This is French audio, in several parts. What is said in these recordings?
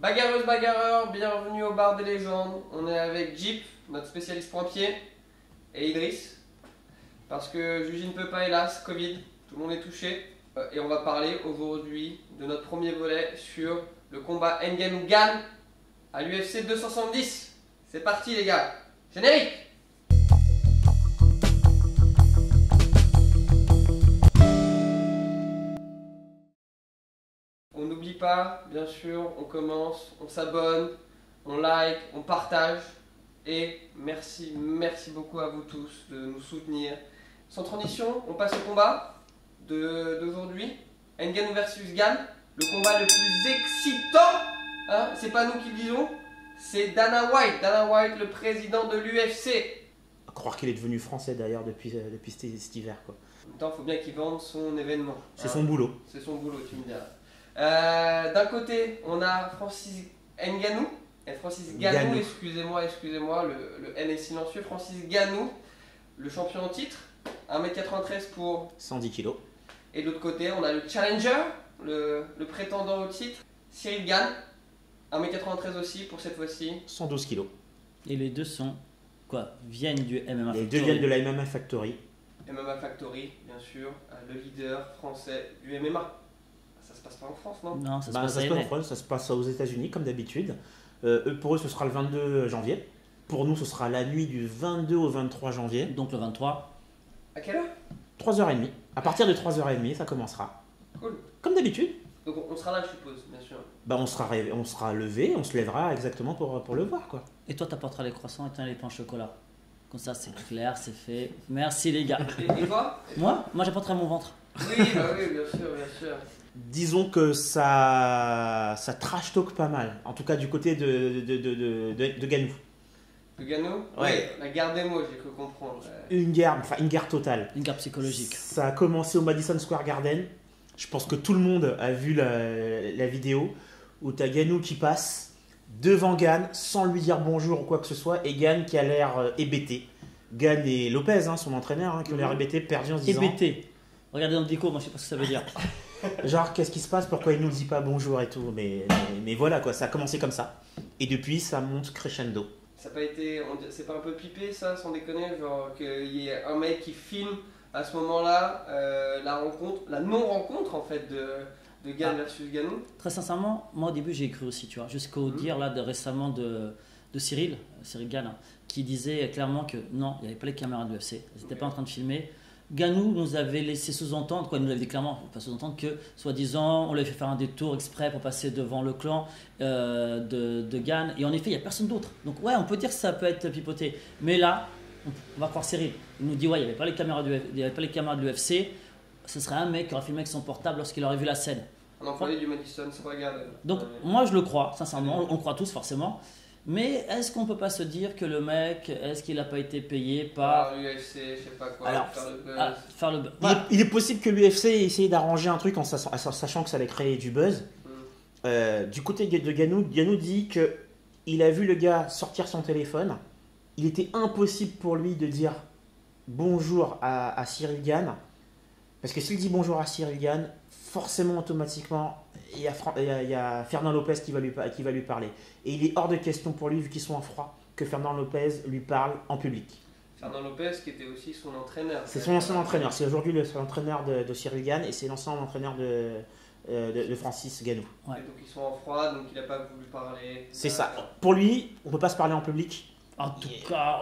Bagarreuse, bagarreur, bienvenue au bar des légendes. On est avec Jeep, notre spécialiste point-pied, et Idriss. Parce que Juji ne peut pas, hélas, Covid, tout le monde est touché. Et on va parler aujourd'hui de notre premier volet sur le combat Ngannou Gane à l'UFC 270. C'est parti les gars, générique! On n'oublie pas, bien sûr, on commence, on s'abonne, on like, on partage. Et merci beaucoup à vous tous de nous soutenir. Sans transition, on passe au combat d'aujourd'hui. Ngannou versus Gane, le combat le plus excitant. Hein, c'est pas nous qui le disons, c'est Dana White. Dana White, le président de l'UFC. À croire qu'il est devenu français d'ailleurs depuis cet hiver, quoi. En même temps, il faut bien qu'il vende son événement. C'est son boulot. C'est son boulot, tu me diras. D'un côté, on a Francis Ngannou. Et Francis Ngannou, excusez-moi, le N est silencieux. Francis Ngannou, le champion en titre, 1m93 pour 110 kg. Et de l'autre côté, on a le challenger, le prétendant au titre, Cyril Gane, 1m93 aussi pour cette fois-ci. 112 kg. Et les deux sont quoi? Viennent du MMA Factory. Les deux viennent de la MMA Factory. MMA Factory, bien sûr, le leader français du MMA. Ça se passe pas en France, non? Non, ça se Ça passe se passe en France, ça se passe aux États-Unis comme d'habitude. Pour eux, ce sera le 22 janvier. Pour nous, ce sera la nuit du 22 au 23 janvier. Donc le 23. À quelle heure? 3h30. À partir de 3h30, ça commencera. Cool. Comme d'habitude. Donc on sera là, je suppose, bien sûr. Bah, on sera levé, on se lèvera exactement pour le voir, quoi. Et toi, t'apporteras les croissants et tiens les pains au chocolat. Comme ça, c'est clair, c'est fait. Merci les gars. Et toi? Moi, j'apporterai mon ventre. Oui, bah oui, bien sûr, bien sûr. Disons que ça trash talk pas mal. En tout cas, du côté de Ngannou. Le Gano? Ouais. Oui, la garde des mots, j'ai cru comprendre. Une guerre totale. Une guerre psychologique. Ça a commencé au Madison Square Garden. Je pense que tout le monde a vu la vidéo où tu as Ngannou qui passe devant Gane sans lui dire bonjour ou quoi que ce soit, et Gane qui a l'air hébété. Gane et Lopez, hein, son entraîneur, qui ont l'air hébété, perdu en se disant... Hébété. Regardez dans le déco, moi je sais pas ce que ça veut dire. Genre, qu'est-ce qui se passe? Pourquoi il nous dit pas bonjour et tout? Mais voilà, quoi, ça a commencé comme ça. Et depuis, ça monte crescendo. Ça n'a pas été. C'est pas un peu pipé ça, sans déconner? Genre qu'il y ait un mec qui filme à ce moment-là la non-rencontre en fait de Gane versus Ngannou? Très sincèrement, moi au début j'ai cru aussi, tu vois, jusqu'au dire là récemment de Cyril Gane, hein, qui disait clairement que non, il n'y avait pas les caméras de l'UFC, ils n'étaient pas en train de filmer. Ngannou nous avait laissé sous-entendre, quoi, il nous l'avait dit clairement, pas sous-entendre que, soi-disant, on lui avait fait faire un détour exprès pour passer devant le clan de Gane, et en effet, il n'y a personne d'autre. Donc ouais, on peut dire que ça peut être pipoté, mais là, on va croire Cyril. Il nous dit, ouais, il n'y avait pas les caméras de l'UFC, ce serait un mec qui aurait filmé avec son portable lorsqu'il aurait vu la scène. Un employé du Madison Square Garden. Donc moi, je le crois, sincèrement, on le croit tous forcément. Mais est-ce qu'on peut pas se dire que le mec, est-ce qu'il n'a pas été payé par l'UFC, je sais pas quoi, alors, faire le buzz. Voilà. Il est possible que l'UFC ait essayé d'arranger un truc en sachant que ça allait créer du buzz. Du côté de Ngannou, Ngannou dit qu'il a vu le gars sortir son téléphone. Il était impossible pour lui de dire bonjour à Cyril Gane. Parce que s'il dit bonjour à Cyril Gane, forcément, automatiquement, il y a Fernand Lopez qui va lui parler. Et il est hors de question pour lui, vu qu'ils sont en froid, que Fernand Lopez lui parle en public. Fernand Lopez qui était aussi son entraîneur. C'est son ancien entraîneur. C'est aujourd'hui l'entraîneur de Cyril Gane et c'est l'ancien entraîneur de Francis Ngannou. Ouais. Donc ils sont en froid, donc il n'a pas voulu parler. C'est ça. Pour lui, on ne peut pas se parler en public. En tout cas,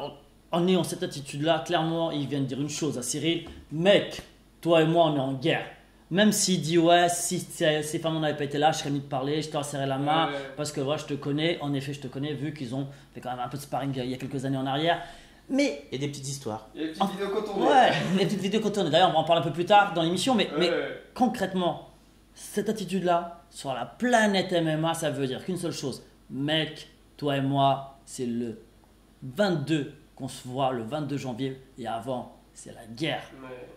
en ayant cette attitude-là, clairement, il vient de dire une chose à Cyril. Mec, toi et moi, on est en guerre. Même s'il dit, ouais, si Fernand n'avait pas été là, je serais mis de parler, je t'aurais serré la main, parce que ouais, je te connais. En effet, je te connais, vu qu'ils ont fait quand même un peu de sparring il y a quelques années en arrière. Mais il y a des petites histoires. Il y a des petites vidéos qu'on tourne. Ouais, des petites vidéos qu'on tourne. D'ailleurs, on va en parler un peu plus tard dans l'émission. Mais concrètement, cette attitude-là, sur la planète MMA, ça veut dire qu'une seule chose. Mec, toi et moi, c'est le 22 qu'on se voit, le 22 janvier. Et avant, c'est la guerre.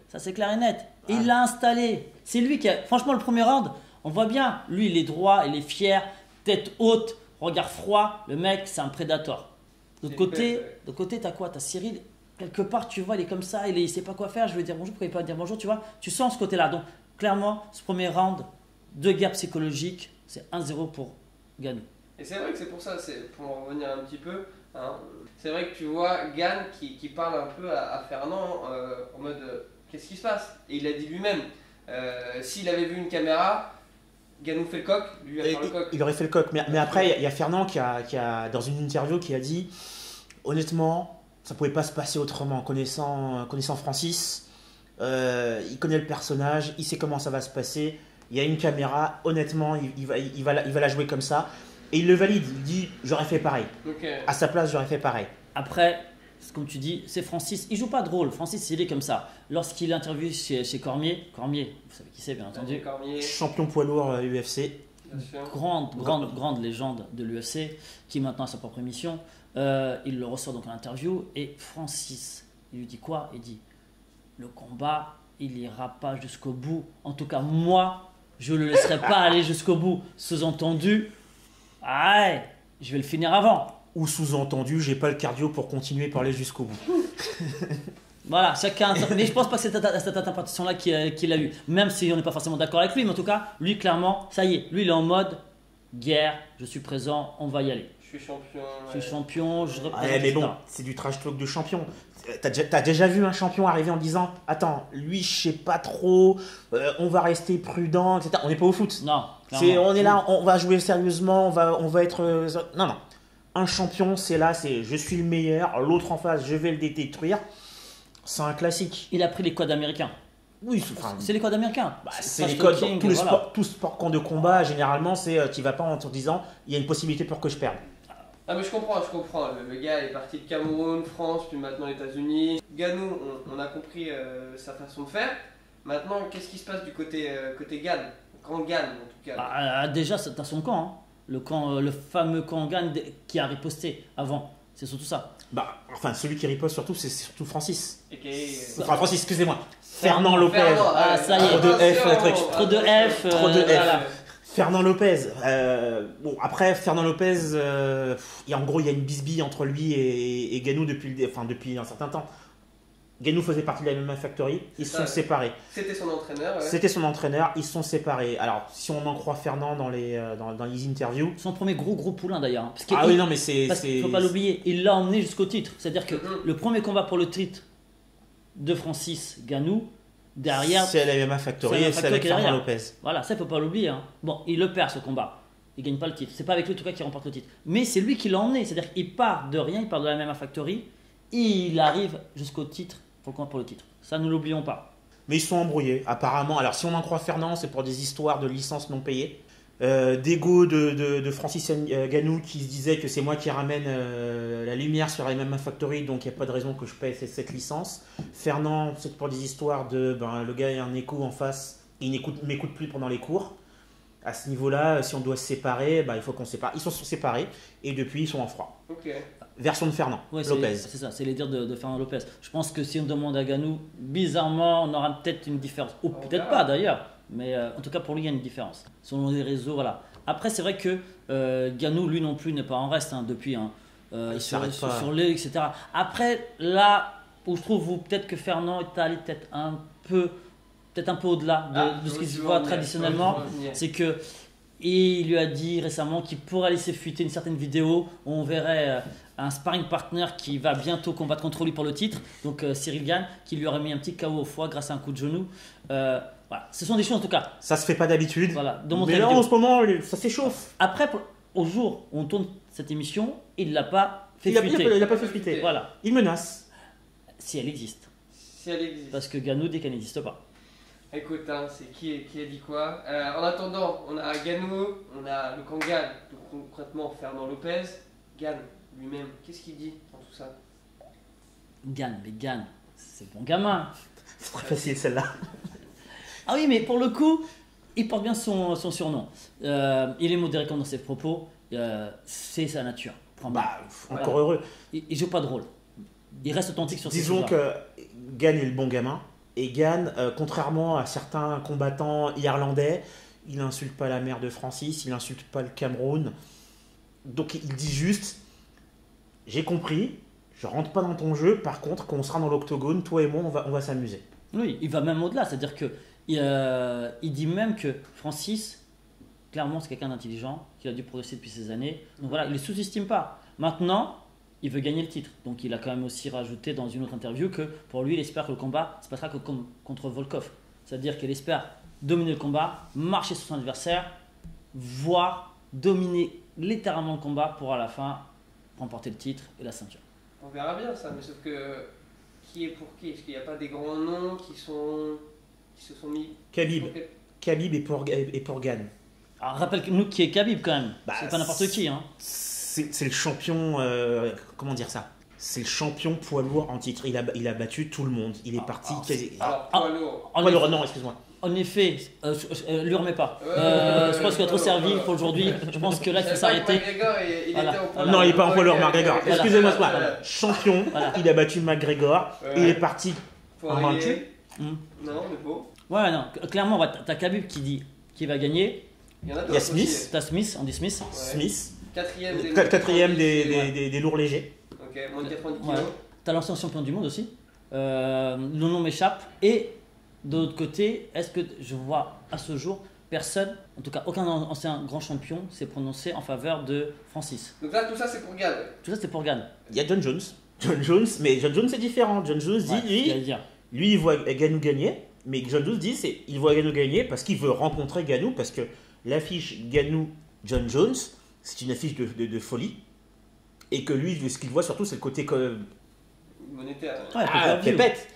Ça, c'est clair et net. Et il l'a installé. C'est lui qui a. Franchement, le premier round, on voit bien. Lui, il est droit, il est fier, tête haute, regard froid. Le mec, c'est un prédateur. De l'autre côté, t'as quoi? T'as Cyril. Quelque part, tu vois, il est comme ça, il sait pas quoi faire. Je veux dire bonjour, pourquoi il peut pas dire bonjour, tu vois? Tu sens ce côté-là. Donc, clairement, ce premier round de guerre psychologique, c'est 1-0 pour Ngannou. Et c'est vrai que c'est pour ça, pour en revenir un petit peu, hein, c'est vrai que tu vois Gann qui parle un peu à Fernand en mode qu'est-ce qui se passe? Et il a dit lui-même, s'il avait vu une caméra, Ganou fait le coq, lui va faire le coq. Il aurait fait le coq, mais après il y a Fernand qui a, dans une interview, qui a dit honnêtement, ça pouvait pas se passer autrement. Connaissant Francis, il connaît le personnage, il sait comment ça va se passer. Il y a une caméra, honnêtement, il va la jouer comme ça. Et il le valide, il dit j'aurais fait pareil. Okay. À sa place, j'aurais fait pareil. Après, comme tu dis, c'est Francis. Il joue pas de rôle. Francis, il est comme ça. Lorsqu'il est interviewé chez Cormier, vous savez qui c'est, bien entendu. Cormier. Champion poids lourd UFC. Grande légende de l'UFC, qui maintenant a sa propre émission. Il le ressort donc en interview. Et Francis, il lui dit quoi? Il dit le combat, il ira pas jusqu'au bout. En tout cas, moi, je le laisserai pas aller jusqu'au bout. Sous-entendu, je vais le finir avant. Ou sous-entendu, j'ai pas le cardio pour continuer par aller jusqu'au bout. Voilà, chacun. Mais je pense pas que c'est cette interprétation-là qu'il a eu. Même si on n'est pas forcément d'accord avec lui, mais en tout cas, lui, clairement, ça y est, lui, il est en mode guerre, je suis présent, on va y aller. Je suis champion. Je suis champion, je représente. Mais bon, c'est du trash talk de champion. T'as déjà vu un champion arriver en disant attends, lui, je sais pas trop, on va rester prudent, etc. On n'est pas au foot. Non, on est là, on va jouer sérieusement, on va être. Non. Un champion, c'est là, c'est je suis le meilleur, l'autre en face, je vais le détruire. C'est un classique. Il a pris les codes américains. Oui, c'est les codes américains. C'est les codes. Tout sport camp de combat, généralement, c'est tu vas pas en te disant il y a une possibilité pour que je perde. Ah, mais je comprends. Le gars est parti de Cameroun, France, puis maintenant les États-Unis. Ganou, on a compris sa façon de faire. Maintenant, qu'est-ce qui se passe du côté Gann? Quand Gann, en tout cas. Déjà, t'as son camp. Hein. Le fameux camp Gann qui a riposté avant. C'est surtout ça. Celui qui riposte surtout, c'est surtout Francis. Francis, excusez-moi. Fernand Lopez. Ça y est. Trop de F, le truc. Trop de F. Trop de F. Voilà. Fernand Lopez. Après, Fernand Lopez, en gros, il y a une bisbille entre lui et Ganou depuis un certain temps. Ganou faisait partie de la MMA Factory, ils se sont séparés. C'était son entraîneur. Ouais. C'était son entraîneur, ils se sont séparés. Alors, si on en croit Fernand dans les interviews. Son premier gros poulain d'ailleurs. Oui, non, mais c'est. Parce qu'il ne faut pas l'oublier, il l'a emmené jusqu'au titre. C'est-à-dire que le premier combat pour le titre de Francis Ganou, derrière. C'est la MMA Factory et c'est avec Fernand Lopez. Voilà, ça il ne faut pas l'oublier. Hein. Bon, il le perd ce combat. Il ne gagne pas le titre. C'est pas avec lui en tout cas qui remporte le titre. Mais c'est lui qui l'a emmené. C'est-à-dire qu'il part de rien, il part de la MMA Factory. Et il arrive jusqu'au titre. Pour le titre. Ça, ne l'oublions pas. Mais ils sont embrouillés, apparemment. Alors, si on en croit Fernand, c'est pour des histoires de licences non payées. D'ego de Francis Ganou qui se disait que c'est moi qui ramène la lumière sur la MMA Factory, donc il n'y a pas de raison que je paye cette licence. Fernand, c'est pour des histoires de le gars a un écho en face, il m'écoute plus pendant les cours. À ce niveau-là, si on doit se séparer, il faut qu'on se sépare. Ils sont séparés et depuis, ils sont en froid. Okay. Version de Fernand Lopez. C'est ça, c'est les dires de Fernand Lopez. Je pense que si on demande à Ganou, bizarrement, on aura peut-être une différence. Ou peut-être pas d'ailleurs. Mais en tout cas, pour lui, il y a une différence. Selon les réseaux, voilà. Après, c'est vrai que Ganou, lui non plus, n'est pas en reste depuis. Sur les, etc. Après, là où je trouve peut-être que Fernand est allé peut-être un peu au-delà de ce qui se voit traditionnellement, c'est que il lui a dit récemment qu'il pourrait laisser fuiter une certaine vidéo où on verrait un sparring partner qui va bientôt combattre contre lui pour le titre, donc Cyril Gann, qui lui aurait mis un petit KO au foie grâce à un coup de genou. Voilà. Ce sont des choses en tout cas. Ça se fait pas d'habitude. Voilà, mais là en ce moment, ça s'échauffe. Après, au jour où on tourne cette émission, il l'a pas fait fuiter. Il l'a pas fait fuiter. Voilà. Il menace. Si elle existe. Parce que Ganou dit qu'elle n'existe pas. Écoute, c'est qui a dit quoi. En attendant, on a Ganou, on a le Kangan, donc concrètement Fernand Lopez. Gann lui-même, qu'est-ce qu'il dit dans tout ça? Gann, c'est bon gamin. C'est très facile celle-là. Ah oui, mais pour le coup, il porte bien son surnom. Il est modéré comme dans ses propos. C'est sa nature. Encore heureux. Il joue pas de rôle. Il reste authentique sur ses choses. Disons que Gann est le bon gamin. Et Gann, contrairement à certains combattants irlandais, il n'insulte pas la mère de Francis, il n'insulte pas le Cameroun. Donc il dit juste, j'ai compris, je rentre pas dans ton jeu, par contre, quand on sera dans l'octogone, toi et moi, on va s'amuser. Oui, il va même au-delà, c'est-à-dire que il dit même que Francis, clairement, c'est quelqu'un d'intelligent qui a dû progresser depuis ces années. Donc voilà, il ne les sous-estime pas. Maintenant, il veut gagner le titre. Donc il a quand même aussi rajouté dans une autre interview que pour lui, il espère que le combat se passera que contre Volkov. C'est-à-dire qu'il espère dominer le combat, marcher sur son adversaire, voire dominer littéralement le combat pour à la fin remporter le titre et la ceinture. On verra bien ça, mais sauf que qui est pour qui? Est-ce qu'il n'y a pas des grands noms qui se sont mis... Khabib et pour Gane. Alors rappelle-nous qui est Khabib quand même. Bah, c'est pas n'importe qui. Hein. C'est le champion, comment dire ça? C'est le champion poids lourd en titre. Il a battu tout le monde. Il est parti. Alors, poids lourd. Poids lourd, non, excuse-moi. En effet, lui remets pas. Je pense qu'il a trop servi pour aujourd'hui. Je pense que là, il faut s'arrêter. Non, il n'est pas en poids lourd, McGregor. Excusez-moi, champion, il a battu McGregor. Il est parti en vaincu. Non, mais beau. Ouais, non, clairement, t'as Khabib qui dit qu'il va gagner. Il y a Smith. T'as Smith, on dit Smith. Smith. Quatrième des lourds légers. Ok, moins de 90 kilos. T'as l'ancien champion du monde aussi. Le nom m'échappe. Et de l'autre côté, est-ce que je vois à ce jour personne, en tout cas aucun ancien grand champion, s'est prononcé en faveur de Francis. Donc là, tout ça, c'est pour Gane. Tout ça, c'est pour Gane. Il y a John Jones. Mais John Jones, c'est différent. John Jones dit, lui, il voit Ganou gagner. Mais John Jones dit, il voit Ganou gagner parce qu'il veut rencontrer Ganou. Parce que l'affiche Ganou-John Jones, c'est une affiche de folie. Et que lui, ce qu'il voit surtout, c'est le côté monétaire. Pépette.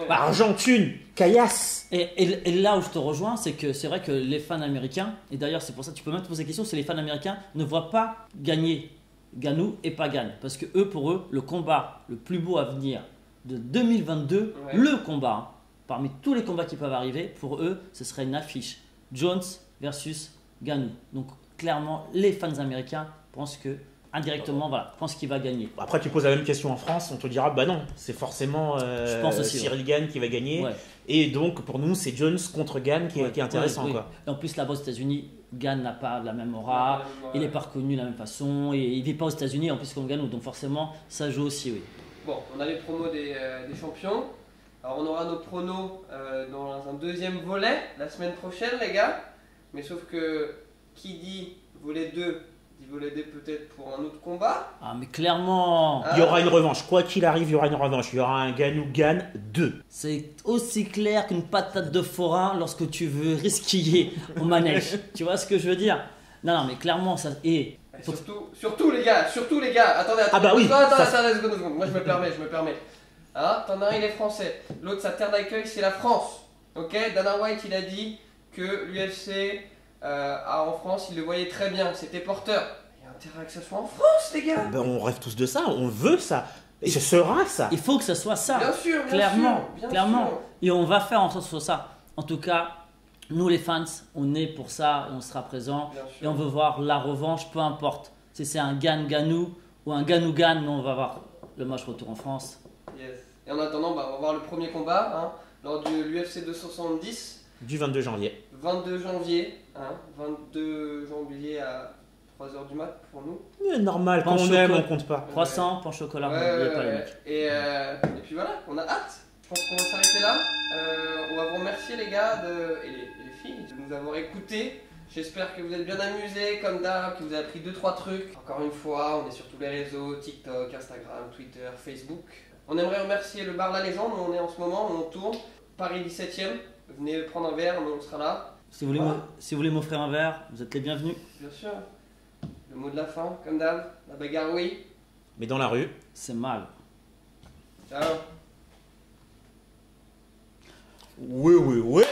Argent, thune, caillasse. Et là où je te rejoins, c'est que c'est vrai que les fans américains, et d'ailleurs c'est pour ça que tu peux même te poser la question, c'est les fans américains ne voient pas gagner Ganou et pas Gane. Parce que pour eux, le combat le plus beau à venir de 2022, le combat, parmi tous les combats qui peuvent arriver, pour eux, ce serait une affiche Jones versus Ganou. Donc clairement, les fans américains pensent que indirectement, je pense qu'il va gagner. Après, tu poses la même question en France, on te dira, bah non, c'est forcément je pense aussi, Cyril Gane qui va gagner. Ouais. Et donc, pour nous, c'est Jones contre Gane qui est intéressant. Quoi. Et en plus, là-bas aux États-Unis, Gane n'a pas la même aura, il n'est pas reconnu de la même façon, et il ne vit pas aux États-Unis en plus comme Ganou, donc forcément, ça joue aussi, oui. Bon, on a les promos des champions. Alors, on aura nos pronos dans un deuxième volet la semaine prochaine, les gars. Mais sauf que, qui dit volet 2 volet 2 peut-être pour un autre combat. Ah mais clairement il y aura une revanche, quoi qu'il arrive il y aura une revanche, il y aura un Ganou-Gane 2. C'est aussi clair qu'une patate de forain lorsque tu veux risquiller au manège. Tu vois ce que je veux dire? Non mais clairement ça est... Surtout les gars, attendez. Ah bah oui. Attends, deux secondes. Moi je me permets. Hein, t'en as un il est français, l'autre sa terre d'accueil c'est la France. Ok, Dana White il a dit que l'UFC en France il le voyait très bien, c'était porteur. Il y a intérêt que ça soit en France les gars. Ben, on rêve tous de ça, on veut ça. Et ce sera ça. Il faut que ça soit ça. Bien sûr, clairement. Sûr. Et on va faire en sorte que ce soit ça. En tout cas, nous les fans, on est pour ça et on sera présent. Et on veut voir la revanche, peu importe. Si c'est un Gane-Ganou ou un Ganou-Gane, nous on va voir le match retour en France. Yes. Et en attendant, on va voir le premier combat lors de l'UFC 270. Du 22 janvier. 22 janvier à 3h du mat pour nous. Normal, quand on aime, on compte pas. Croissant, pain chocolat, pas les mecs. Et puis voilà, on a hâte. Je pense qu'on va s'arrêter là. On va vous remercier les gars et les filles de nous avoir écoutés. J'espère que vous êtes bien amusés comme d'hab, que vous avez appris 2-3 trucs. Encore une fois, on est sur tous les réseaux, TikTok, Instagram, Twitter, Facebook. On aimerait remercier le bar La Légende où on est en ce moment, où on tourne. Paris 17e. Venez prendre un verre, on sera là. Si vous voulez m'offrir un verre, vous êtes les bienvenus. Bien sûr. Le mot de la fin, comme d'hab, la bagarre oui. Mais dans la rue, c'est mal. Ciao. Oui.